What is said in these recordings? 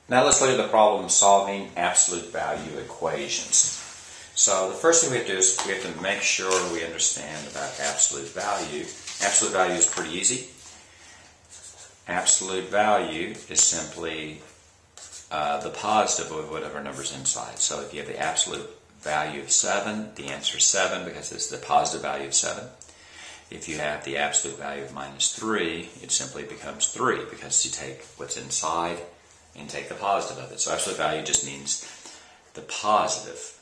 Now let's look at the problem solving absolute value equations. So the first thing we have to do is we have to make sure we understand about absolute value. Absolute value is pretty easy. Absolute value is simply the positive of whatever number's inside. So if you have the absolute value of 7, the answer is 7 because it's the positive value of 7. If you have the absolute value of -3, it simply becomes 3 because you take what's inside and take the positive of it. So absolute value just means the positive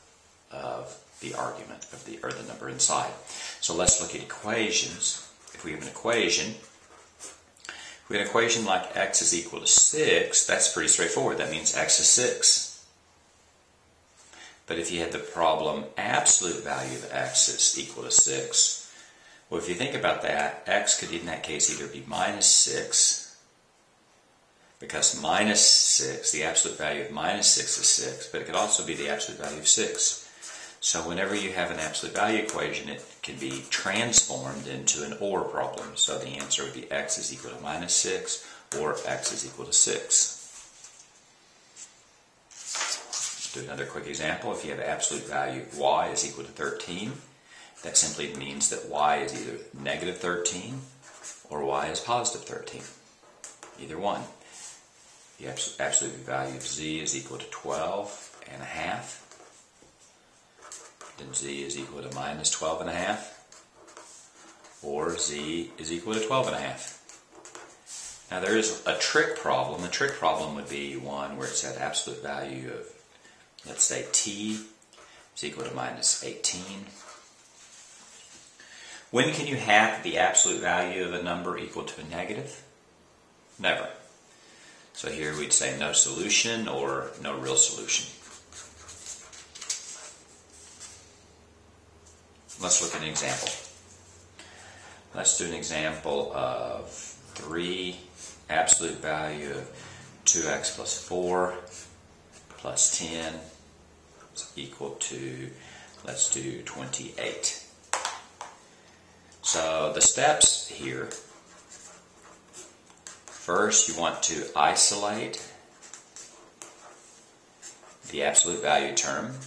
of the argument or the number inside. So let's look at equations. If we have an equation, if we have an equation like x is equal to 6, that's pretty straightforward. That means x is 6. But if you had the problem absolute value of x is equal to 6, well, if you think about that, x could in that case either be -6, because -6, the absolute value of -6 is 6, but it could also be the absolute value of 6. So whenever you have an absolute value equation, it can be transformed into an OR problem. So the answer would be x is equal to -6 or x is equal to 6. Do another quick example. If you have absolute value y is equal to 13, that simply means that y is either -13 or y is positive 13. Either one. The absolute value of z is equal to 12.5. Then z is equal to -12.5. Or z is equal to 12.5. Now there is a trick problem. A trick problem would be one where it said absolute value of, let's say, t is equal to -18. When can you have the absolute value of a number equal to a negative? Never. So here we'd say no solution or no real solution. Let's look at an example. Let's do an example of 3 absolute value of 2x plus 4 plus 10 is equal to, let's do 28. So the steps here, first you want to isolate the absolute value term.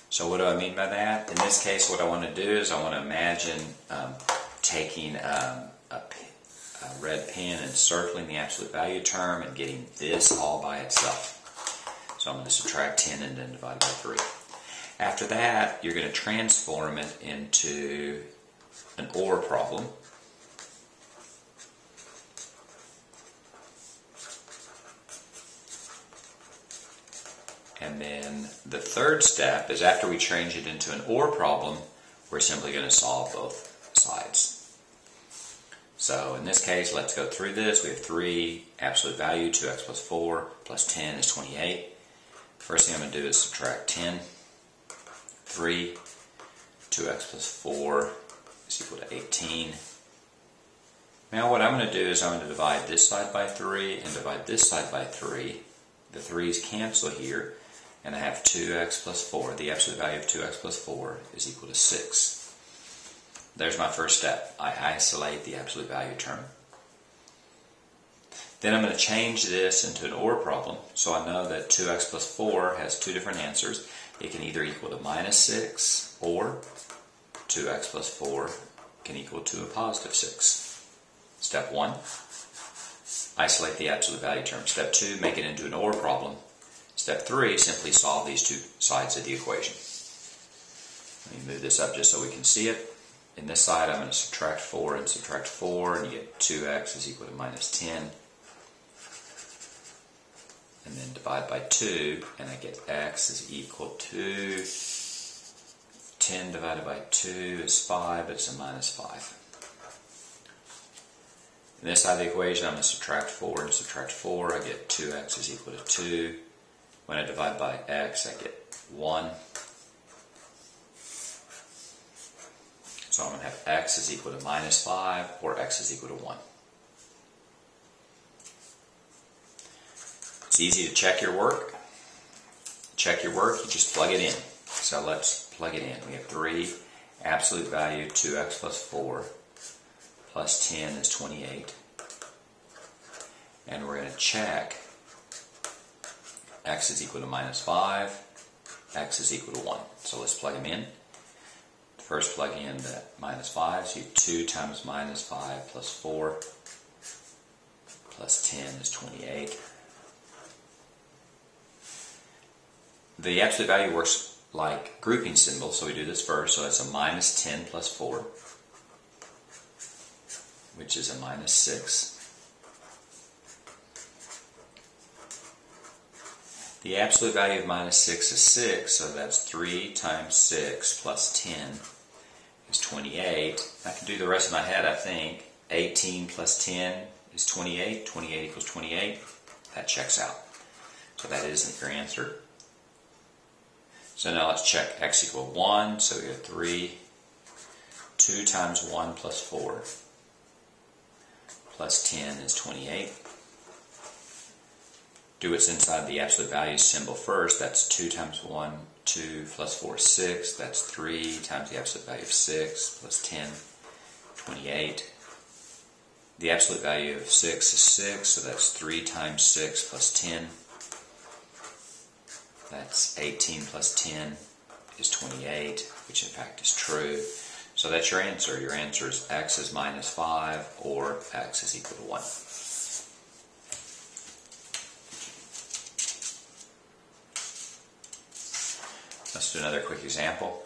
So what do I mean by that? In this case, what I want to do is I want to imagine taking a red pen and circling the absolute value term and getting this all by itself. So I'm going to subtract 10 and then divide by 3. After that, you're going to transform it into an OR problem. And then the third step is after we change it into an OR problem, we're simply going to solve both sides. So in this case, let's go through this. We have 3 absolute value, 2x plus 4 plus 10 is 28. First thing I'm going to do is subtract 10. 3, 2x plus 4 is equal to 18. Now what I'm going to do is I'm going to divide this side by 3 and divide this side by 3. The 3's cancel here, and I have 2x plus 4. The absolute value of 2x plus 4 is equal to 6. There's my first step. I isolate the absolute value term. Then I'm going to change this into an OR problem, so I know that 2x plus 4 has 2 different answers. It can either equal to -6 or 2x plus 4 can equal to a positive 6. Step 1, isolate the absolute value term. Step 2, make it into an OR problem. Step 3, simply solve these 2 sides of the equation. Let me move this up just so we can see it. In this side, I'm going to subtract 4 and subtract 4, and you get 2x is equal to -10. And then divide by 2, and I get x is equal to 10 divided by 2 is 5, but it's a -5. In this side of the equation, I'm going to subtract 4 and subtract 4. I get 2x is equal to 2. When I divide by x, I get 1. So I'm going to have x is equal to -5 or x is equal to 1. It's easy to check your work. Check your work, you just plug it in. So let's plug it in. We have 3 absolute value 2x plus 4 plus 10 is 28. And we're going to check x is equal to minus 5, x is equal to 1. So let's plug them in. First plug in the minus 5, so you 2 times minus 5 plus 4 plus 10 is 28. The absolute value works like grouping symbols, so we do this first. So that's a minus 10 plus 4, which is a minus 6. The absolute value of minus 6 is 6, so that's 3 times 6 plus 10 is 28. I can do the rest of my head, I think. 18 plus 10 is 28. 28 equals 28. That checks out. So that isn't your answer. So now let's check x equal 1. So we have 3. 2 times 1 plus 4 plus 10 is 28. Do what's inside the absolute value symbol first. That's 2 times 1, 2 plus 4 is 6. That's 3 times the absolute value of 6 plus 10, 28. The absolute value of 6 is 6, so that's 3 times 6 plus 10. That's 18 plus 10 is 28, which in fact is true. So that's your answer. Your answer is x is minus 5 or x is equal to 1. Let's do another quick example.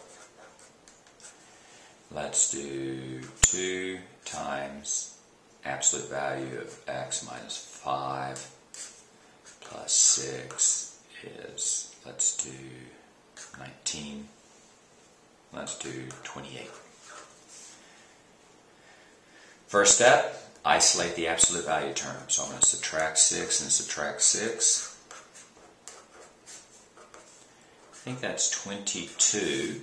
Let's do 2 times absolute value of x minus 5 plus 6 is, let's do 19. Let's do 28. First step, isolate the absolute value term. So I'm going to subtract 6 and subtract 6. I think that's 22.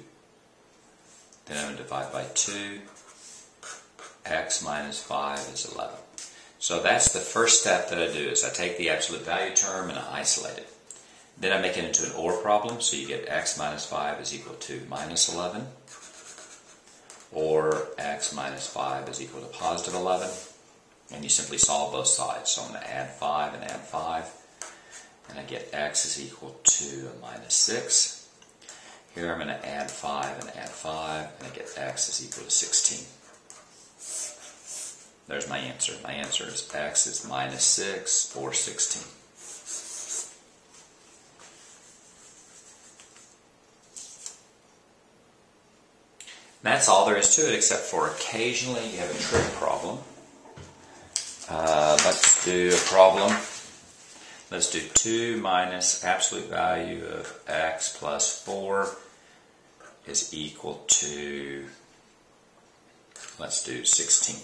Then I'm going to divide by 2. X minus 5 is 11. So that's the first step that I do, is I take the absolute value term and I isolate it. Then I make it into an OR problem, so you get x minus 5 is equal to minus 11, or x minus 5 is equal to positive 11, and you simply solve both sides. So I'm going to add 5 and add 5, and I get x is equal to a minus 6. Here I'm going to add 5 and add 5, and I get x is equal to 16. There's my answer. My answer is x is minus 6 or 16. That's all there is to it, except for occasionally you have a trig problem. Let's do a problem. Let's do 2 minus absolute value of x plus 4 is equal to, let's do 16.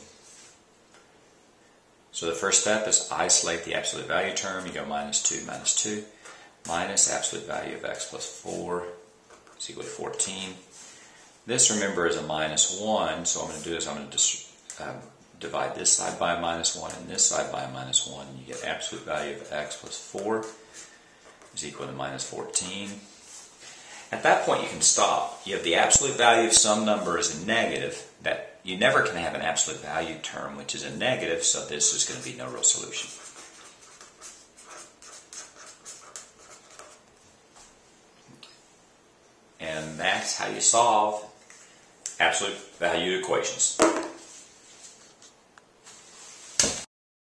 So the first step is isolate the absolute value term. You go minus 2 minus absolute value of x plus 4 is equal to 14. This, remember, is a minus 1, so what I'm going to do is I'm going to divide this side by a minus 1 and this side by a minus 1. You get absolute value of x plus 4 is equal to minus 14. At that point you can stop. You have the absolute value of some number as a negative. That you never can have an absolute value term which is a negative, so this is going to be no real solution. And that's how you solve absolute value equations.